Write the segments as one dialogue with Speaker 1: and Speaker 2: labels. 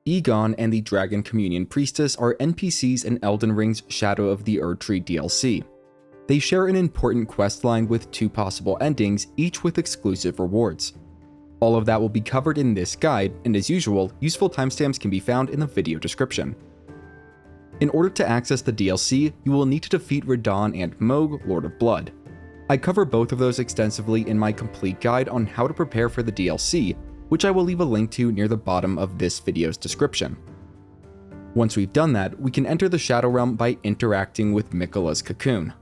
Speaker 1: Igon and the Dragon Communion Priestess are NPCs in Elden Ring's Shadow of the Erdtree DLC. They share an important questline with 2 possible endings, each with exclusive rewards. All of that will be covered in this guide, and as usual, useful timestamps can be found in the video description. In order to access the DLC, you will need to defeat Radahn and Mohg, Lord of Blood. I cover both of those extensively in my complete guide on how to prepare for the DLC, which I will leave a link to near the bottom of this video's description. Once we've done that, we can enter the Shadow Realm by interacting with Miquella's cocoon.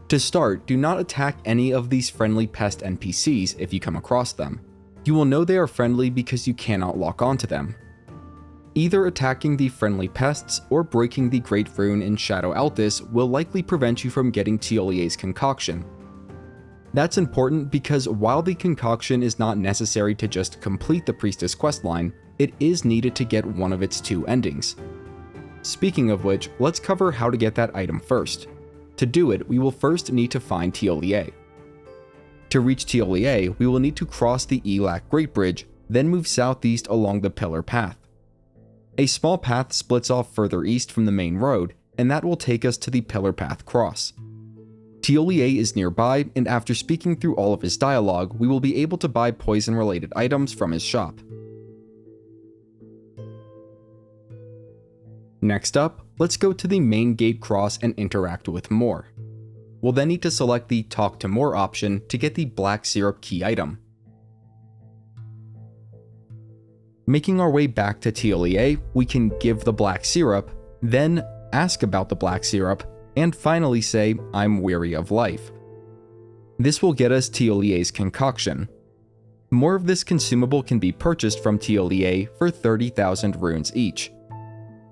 Speaker 1: To start, do not attack any of these friendly pest NPCs if you come across them. You will know they are friendly because you cannot lock onto them. Either attacking the friendly pests or breaking the Great Rune in Shadow Altus will likely prevent you from getting Thiollier's Concoction. That's important because while the Concoction is not necessary to just complete the Priestess questline, it is needed to get one of its 2 endings. Speaking of which, let's cover how to get that item first. To do it, we will first need to find Thiollier. To reach Thiollier, we will need to cross the Elac Great Bridge, then move southeast along the Pillar Path. A small path splits off further east from the main road, and that will take us to the Pillar Path cross. Thiollier is nearby, and after speaking through all of his dialogue, we will be able to buy poison-related items from his shop. Next up, let's go to the main gate cross and interact with Mor. We'll then need to select the Talk to Mor option to get the Black Syrup key item. Making our way back to Thiollier, we can give the Black Syrup, then ask about the Black Syrup, and finally say, "I'm weary of life." This will get us Thiollier's Concoction. More of this consumable can be purchased from Thiollier for 30,000 runes each.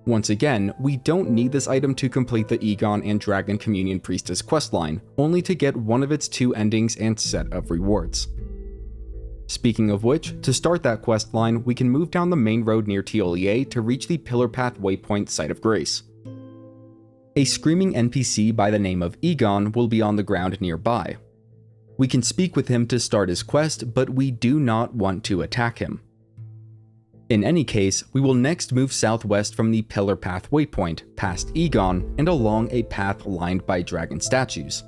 Speaker 1: Once again, we don't need this item to complete the Igon and Dragon Communion Priestess questline, only to get one of its 2 endings and set of rewards. Speaking of which, to start that questline, we can move down the main road near Thiollier to reach the Pillar Path waypoint Site of Grace. A screaming NPC by the name of Igon will be on the ground nearby. We can speak with him to start his quest, but we do not want to attack him. In any case, we will next move southwest from the Pillar Path waypoint, past Igon, and along a path lined by dragon statues.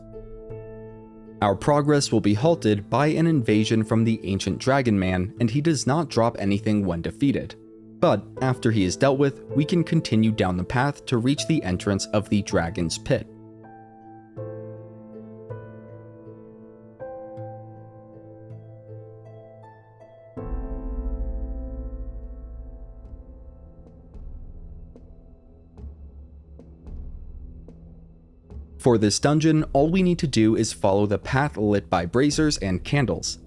Speaker 1: Our progress will be halted by an invasion from the Ancient Dragon Man, and he does not drop anything when defeated. But after he is dealt with, we can continue down the path to reach the entrance of the Dragon's Pit. For this dungeon, all we need to do is follow the path lit by braziers and candles.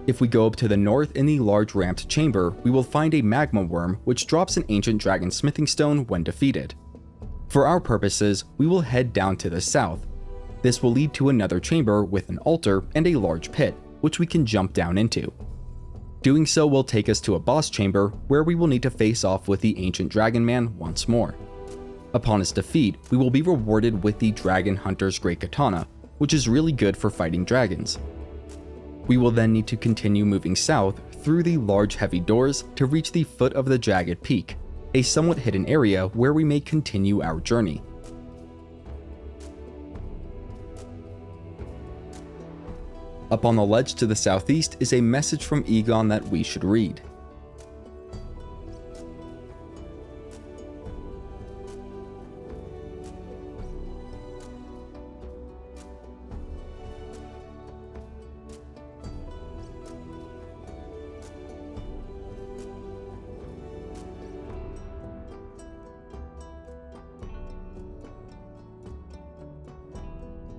Speaker 1: If we go up to the north in the large ramped chamber, we will find a magma worm which drops an ancient dragon smithing stone when defeated. For our purposes, we will head down to the south. This will lead to another chamber with an altar and a large pit, which we can jump down into. Doing so will take us to a boss chamber where we will need to face off with the ancient dragon man once more. Upon his defeat, we will be rewarded with the Dragon Hunter's Great Katana, which is really good for fighting dragons. We will then need to continue moving south through the large heavy doors to reach the foot of the Jagged Peak, a somewhat hidden area where we may continue our journey. Up on the ledge to the southeast is a message from Igon that we should read.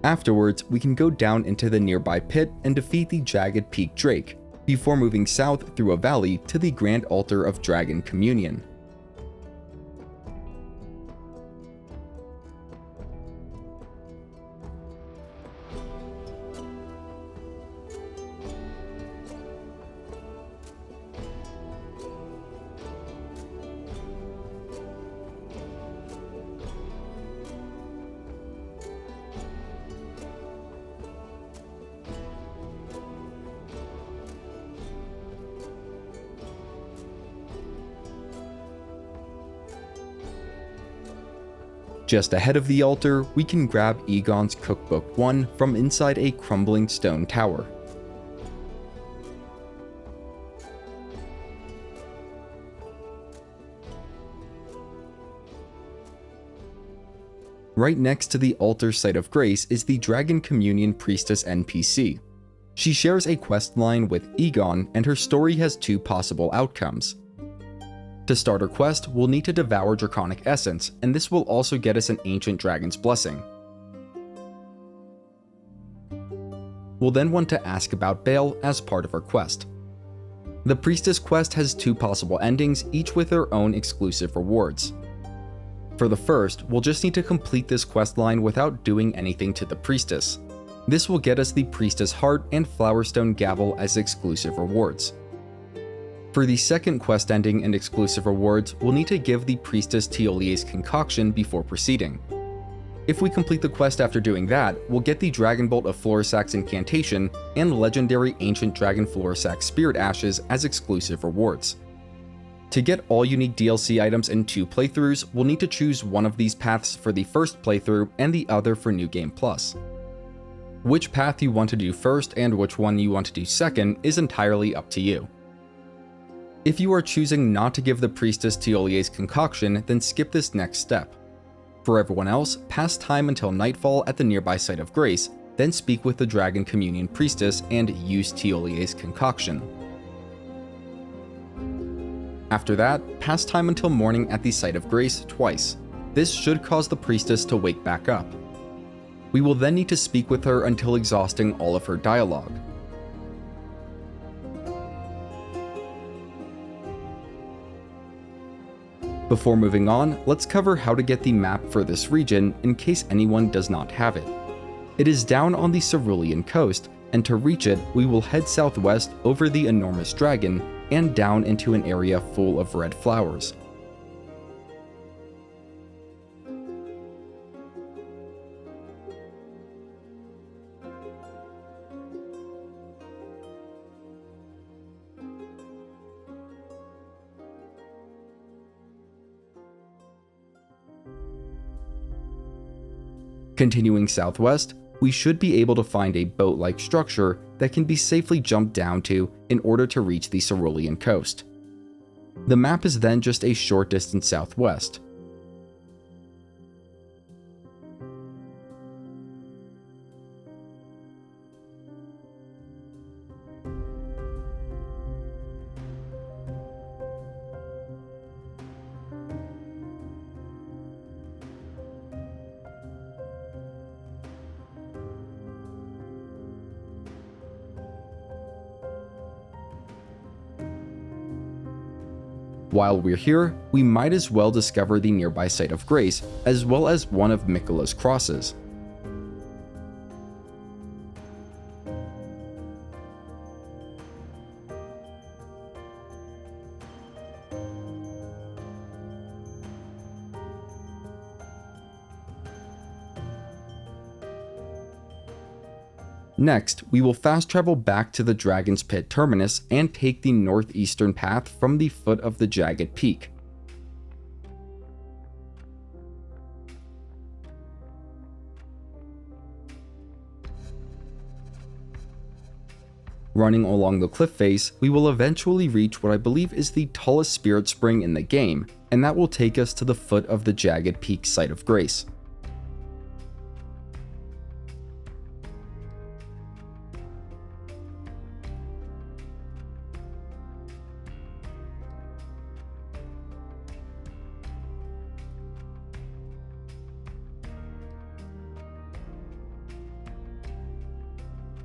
Speaker 1: Afterwards, we can go down into the nearby pit and defeat the Jagged Peak Drake, before moving south through a valley to the Grand Altar of Dragon Communion. Just ahead of the altar, we can grab Igon's Cookbook 1 from inside a crumbling stone tower. Right next to the altar site of grace is the Dragon Communion Priestess NPC. She shares a quest line with Igon, and her story has two possible outcomes. To start her quest, we'll need to devour Draconic Essence, and this will also get us an Ancient Dragon's Blessing. We'll then want to ask about Bayle as part of her quest. The Priestess quest has two possible endings, each with their own exclusive rewards. For the first, we'll just need to complete this quest line without doing anything to the Priestess. This will get us the Priestess Heart and Flowerstone Gavel as exclusive rewards. For the second quest ending and exclusive rewards, we'll need to give the Priestess Thiollier's Concoction before proceeding. If we complete the quest after doing that, we'll get the Dragonbolt of Florissax Incantation and legendary Ancient Dragon Florissax Spirit Ashes as exclusive rewards. To get all unique DLC items in 2 playthroughs, we'll need to choose one of these paths for the first playthrough and the other for New Game Plus. Which path you want to do first and which one you want to do second is entirely up to you. If you are choosing not to give the Priestess Thiollier's Concoction, then skip this next step. For everyone else, pass time until nightfall at the nearby site of grace, then speak with the Dragon Communion Priestess and use Thiollier's Concoction. After that, pass time until morning at the site of grace twice. This should cause the Priestess to wake back up. We will then need to speak with her until exhausting all of her dialogue. Before moving on, let's cover how to get the map for this region in case anyone does not have it. It is down on the Cerulean coast, and to reach it, we will head southwest over the enormous dragon and down into an area full of red flowers. Continuing southwest, we should be able to find a boat-like structure that can be safely jumped down to in order to reach the Cerulean coast. The map is then just a short distance southwest. While we're here, we might as well discover the nearby site of grace, as well as one of Miquella's crosses. Next, we will fast travel back to the Dragon's Pit terminus and take the northeastern path from the foot of the Jagged Peak. Running along the cliff face, we will eventually reach what I believe is the tallest spirit spring in the game, and that will take us to the foot of the Jagged Peak site of grace.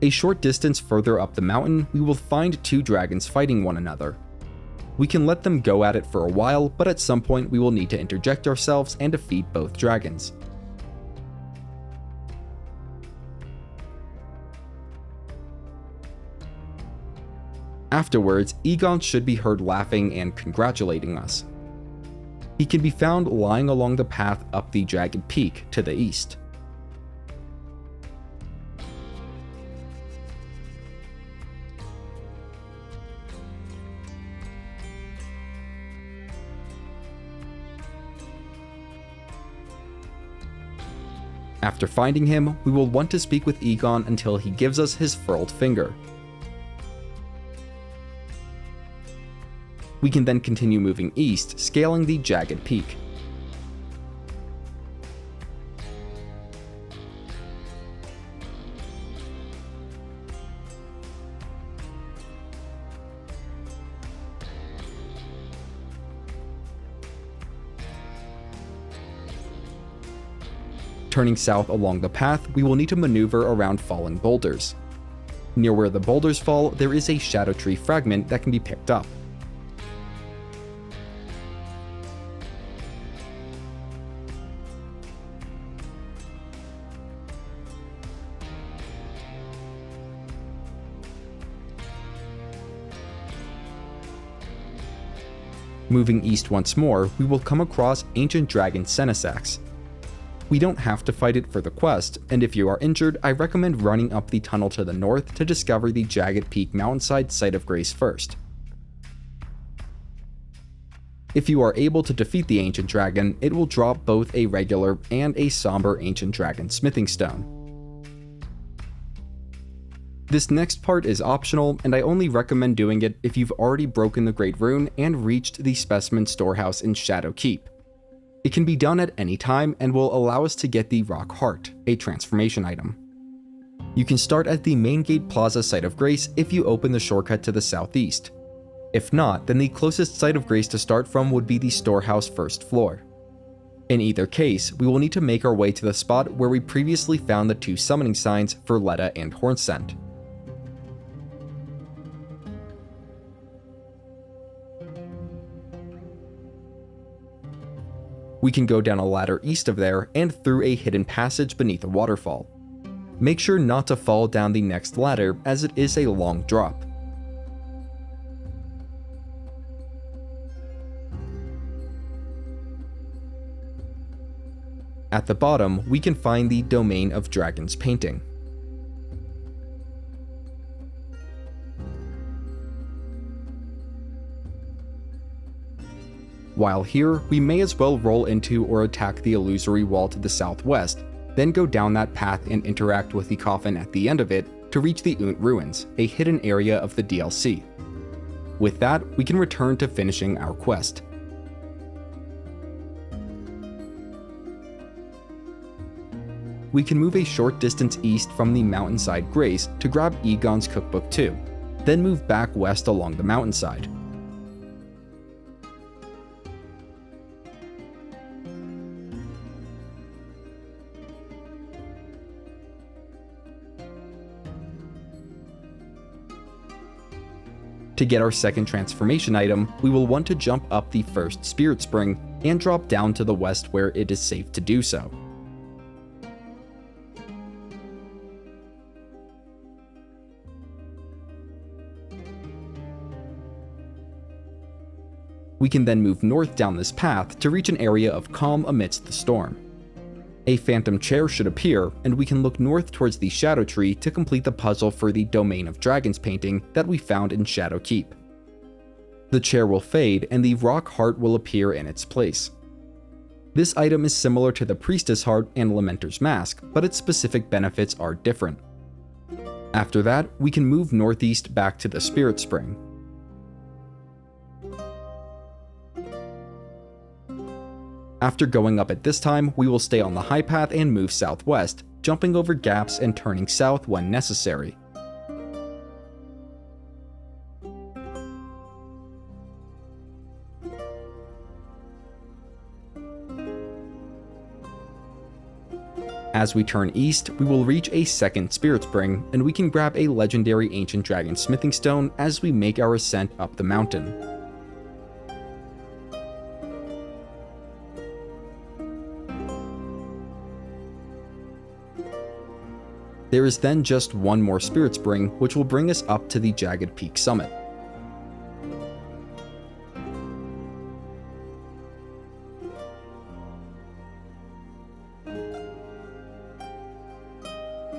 Speaker 1: A short distance further up the mountain, we will find 2 dragons fighting one another. We can let them go at it for a while, but at some point we will need to interject ourselves and defeat both dragons. Afterwards, Igon should be heard laughing and congratulating us. He can be found lying along the path up the Jagged Peak to the east. After finding him, we will want to speak with Igon until he gives us his furled finger. We can then continue moving east, scaling the Jagged Peak. Turning south along the path, we will need to maneuver around falling boulders. Near where the boulders fall, there is a shadow tree fragment that can be picked up. Moving east once more, we will come across Ancient Dragon Florissax. We don't have to fight it for the quest, and if you are injured, I recommend running up the tunnel to the north to discover the Jagged Peak mountainside Site of Grace first. If you are able to defeat the Ancient Dragon, it will drop both a regular and a somber Ancient Dragon smithing stone. This next part is optional, and I only recommend doing it if you've already broken the Great Rune and reached the Specimen Storehouse in Shadow Keep. It can be done at any time and will allow us to get the Rock Heart, a transformation item. You can start at the Main Gate Plaza Site of Grace if you open the shortcut to the southeast. If not, then the closest Site of Grace to start from would be the Storehouse first floor. In either case, we will need to make our way to the spot where we previously found the two summoning signs for Letta and Hornscent. We can go down a ladder east of there and through a hidden passage beneath a waterfall. Make sure not to fall down the next ladder as it is a long drop. At the bottom, we can find the Domain of Dragons painting. While here, we may as well roll into or attack the illusory wall to the southwest, then go down that path and interact with the coffin at the end of it to reach the Unt Ruins, a hidden area of the DLC. With that, we can return to finishing our quest. We can move a short distance east from the Mountainside Grace to grab Igon's Cookbook 2, then move back west along the mountainside. To get our second transformation item, we will want to jump up the first Spirit Spring and drop down to the west where it is safe to do so. We can then move north down this path to reach an area of calm amidst the storm. A phantom chair should appear, and we can look north towards the Shadow Tree to complete the puzzle for the Domain of Dragons painting that we found in Shadow Keep. The chair will fade, and the Rock Heart will appear in its place. This item is similar to the Priestess Heart and Lamenter's Mask, but its specific benefits are different. After that, we can move northeast back to the Spirit Spring. After going up at this time, we will stay on the high path and move southwest, jumping over gaps and turning south when necessary. As we turn east, we will reach a second Spirit Spring, and we can grab a legendary Ancient Dragon smithing stone as we make our ascent up the mountain. There is then just one more Spirit Spring, which will bring us up to the Jagged Peak summit.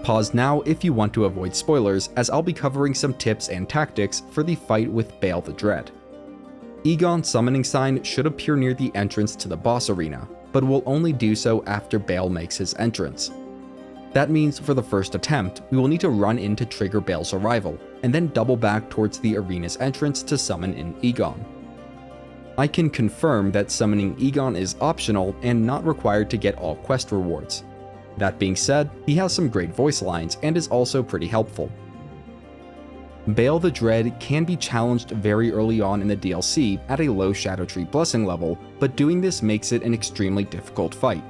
Speaker 1: Pause now if you want to avoid spoilers, as I'll be covering some tips and tactics for the fight with Bayle the Dread. Igon's summoning sign should appear near the entrance to the boss arena, but will only do so after Bayle makes his entrance. That means for the first attempt, we will need to run in to trigger Bayle's arrival, and then double back towards the arena's entrance to summon in Igon. I can confirm that summoning Igon is optional and not required to get all quest rewards. That being said, he has some great voice lines and is also pretty helpful. Bayle the Dread can be challenged very early on in the DLC at a low Erdtree blessing level, but doing this makes it an extremely difficult fight.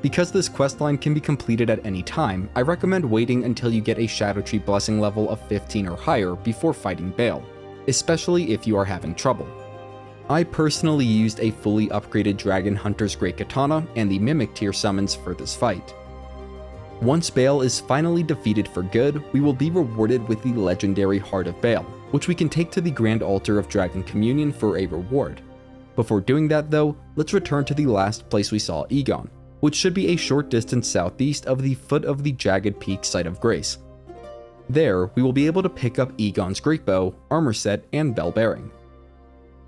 Speaker 1: Because this questline can be completed at any time, I recommend waiting until you get a Erdtree blessing level of 15 or higher before fighting Bayle, especially if you are having trouble. I personally used a fully upgraded Dragon Hunter's Great Katana and the Mimic tier summons for this fight. Once Bayle is finally defeated for good, we will be rewarded with the legendary Heart of Bayle, which we can take to the Grand Altar of Dragon Communion for a reward. Before doing that though, let's return to the last place we saw Igon, which should be a short distance southeast of the foot of the Jagged Peak Site of Grace. There, we will be able to pick up Igon's Greatbow, armor set, and bell bearing.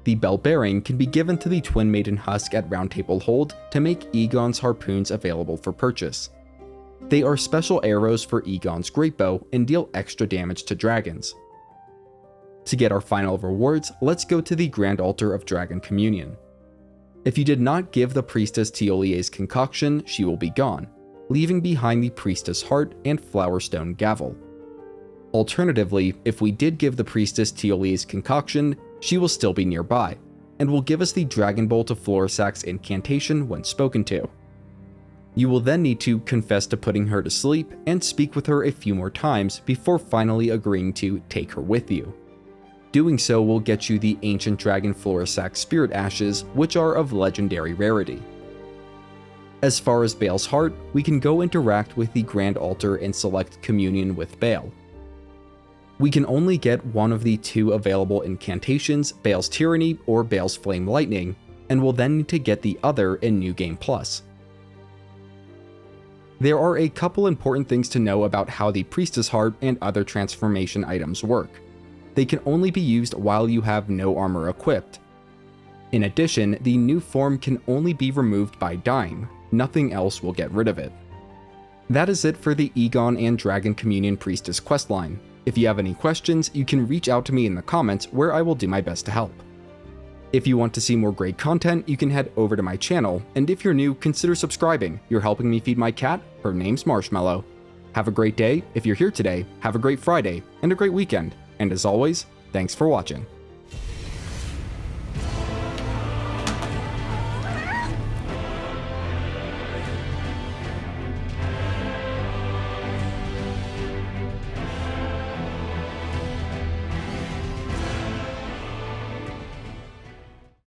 Speaker 1: The bell bearing can be given to the Twin Maiden Husk at Round Table Hold to make Igon's Harpoons available for purchase. They are special arrows for Igon's Greatbow and deal extra damage to dragons. To get our final rewards, let's go to the Grand Altar of Dragon Communion. If you did not give the Priestess Thiollier's Concoction, she will be gone, leaving behind the Priestess Heart and Flowerstone Gavel. Alternatively, if we did give the Priestess Thiollier's Concoction, she will still be nearby, and will give us the Dragonbolt of Florissax incantation when spoken to. You will then need to confess to putting her to sleep and speak with her a few more times before finally agreeing to take her with you. Doing so will get you the Ancient Dragon Florissax Spirit Ashes, which are of legendary rarity. As far as Bayle's Heart, we can go interact with the Grand Altar and select Communion with Bayle. We can only get one of the two available incantations, Bayle's Tyranny or Bayle's Flame Lightning, and will then need to get the other in New Game Plus. There are a couple important things to know about how the Priestess Heart and other transformation items work. They can only be used while you have no armor equipped. In addition, the new form can only be removed by dying, nothing else will get rid of it. That is it for the Igon and Dragon Communion Priestess questline. If you have any questions, you can reach out to me in the comments where I will do my best to help. If you want to see more great content, you can head over to my channel, and if you're new, consider subscribing. You're helping me feed my cat, her name's Marshmallow. Have a great day, if you're here today, have a great Friday, and a great weekend. And as always, thanks for watching.